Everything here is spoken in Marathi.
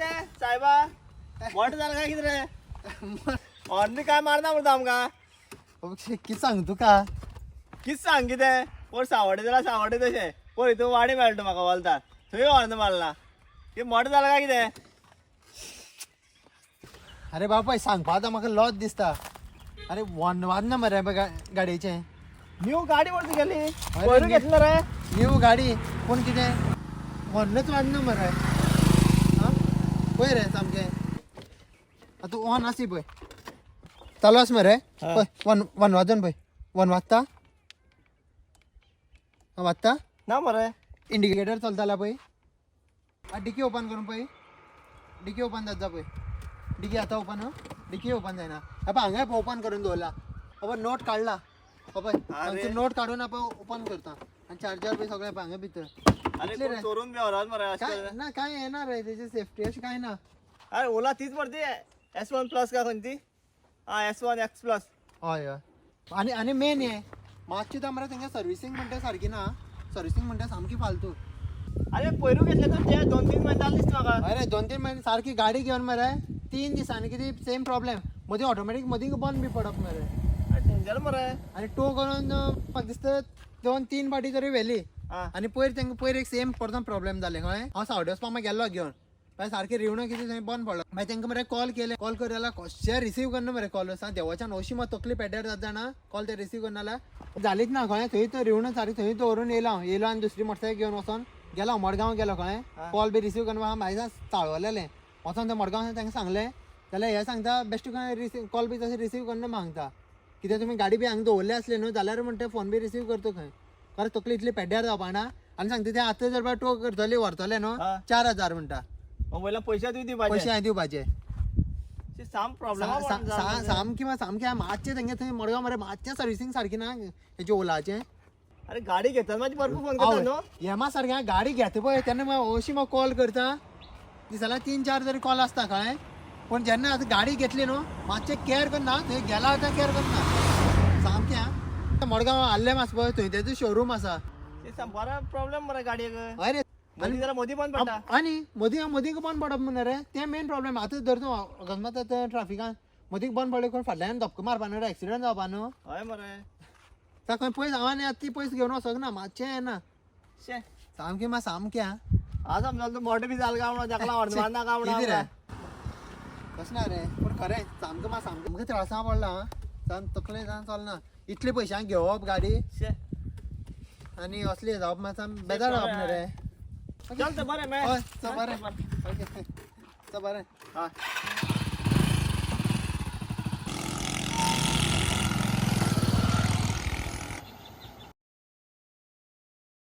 कितें सायबा मोठो जाला काय कितें रे हॉर्न काय मारना म्हणटा आमकां कितें सांग तुका कितें सांग कितें पयर सावड्डे जाल्यार सावड्डे तशें पळय तूं वाडी मेळटा म्हाका वलता थंय हॉर्न मारला की मोठो जाला काय कितें अरे बापाय सांगपा आतां म्हाका लॉज दिसता अरे वाजना मरे गाडयेचें न्यू गाडी व्हरता गेली पयर घेतलं रे न्यू गाडी पूण कितें व्हरनच वाजना मरे पळय रे सामकें आतां ऑन आसी पळय चालू आसा मरे पळय वन वाजून पळय वन वाजता वाजता ना मरे इंडिकेटर चलताला पळय डिकी ओपन करून पळय डिकी ओपन जाता पळय डिकी आतां ओपन डिकी ओपन जायना पळय हांगा ओपन करून दवरला पळय नोट काडला पळय नोट काडून आपण ओपन करता आनी चार्जर बी सगळें हांगा भितर अरे चोरून बी व्हरात मरे काय ना काय येना रे तेजी सेफ्टी अशी काय ना अरे ओला तीच मरे S1 प्लस का खंयची S1 X प्लस हय हय आनी मेन हे मातशी तर मरे तेंगे सर्विसींग म्हणटा सारकी ना सर्विसींग म्हणटा सामकी फालतू अरे पयरू घेतले तर ते 2-3 म्हयने जाले दिसता म्हाका अरे 2-3 महिने सारकी गाडी घेवन मरे 3 दिसांनी कितें सेम प्रॉब्लेम मदीं ऑटोमॅटीक मदीं बंद बी पडप मरे डेंजर मरे आनी टो करून म्हाका दिसता 2-3 फाटी तरी व्हेली आनी पयर एक सेम परतो प्रॉब्लेम जालें कळ्ळें हांव सावड्डे वचपाक मागीर गेल्लो घेवन मागीर सारकें रिवणो कितें थंय बंद पडलो मागीर तेंका मरे कॉल करूं जाल्यार कशें रिसीव करना मरे कॉल सांग देवाच्यान अशी मग तकली पेड्ड्यार जाता जाणा कॉल ते रिसीव करना जाल्यार जालीच ना कळ्ळें थंय तो रिवणो सारकी थंय दवरून येयलो आनी दुसरी मोटरसायकल घेवन वचोन गेलो मडगांव गेलो कळ्ळें कॉल बी रिसीव करना म्हाका मागीर चाळवलेलें वचोन ते मडगांव तांकां सांगलें जाल्यार हे सांगता बेश्ट खंय कॉल बी तशें रिसीव करना सांगता कित्याक तुमी गाडी बी हांगा दवरले आसले न्हू जाल्यार म्हणटा फोन बी रिसीव करता खंय खरें तकली इतली पेड्ड्यार जावपा ना आनी सांगता ते आतां जर टो करतले व्हरतले न्हू 4000 म्हणटा वयल्या पयशे दिवपाचे पयशे हांवें दिवपाचे साम प्रॉब्लेम सामकी मातशें तेंगे थंय मडगांव मरे मातशें सर्विसींग सारकी ना हेचे ओलाचें अरे गाडी घेता माझी भरपूर फोन करता न्हू हेमा सारकें गाडी घेता पळय तेन्ना अशी म्हाका कॉल करता दिसाला 3-4 तरी कॉल आसता कळ्ळें पूण जेन्ना आतां गाडी घेतली न्हू मातशें कॅर करना थंय गेला आतां कॅर करना सामकें मडगांव आल्लेम आसा पळय थंय तेजो शोरूम आसा बरो प्रॉब्लेम मरे गाडयेक अरे मदीं जरा मदीं बंद पडटा आनी मदीं बंद पडप म्हणून रे तें मेन प्रॉब्लेम आतां धर तूं अकस्मात आतां ट्राफिकान मदीं बंद पडले कोण फाटल्यान धक्को मारपा न्हू एक्सिडेंट जावपा न्हू हय मरे ताका खंय पयस हांवें आतां ती पयस घेवन वचोंक ना मातशें येना शे सामकें सामकें आज समजा मोठे बी जाल काय म्हणा जाकला व्हरता बांदा काय म्हणा कशें ना रे पूण खरें सामकें त्रासा पडला जावन तकलें जावन चलना इतले पयशांक घेवप गाडी शे आनी असली जावप मातसा बेजार जावप न्हू रे चल तर बरें हय चल बरें ओके चल बरें हय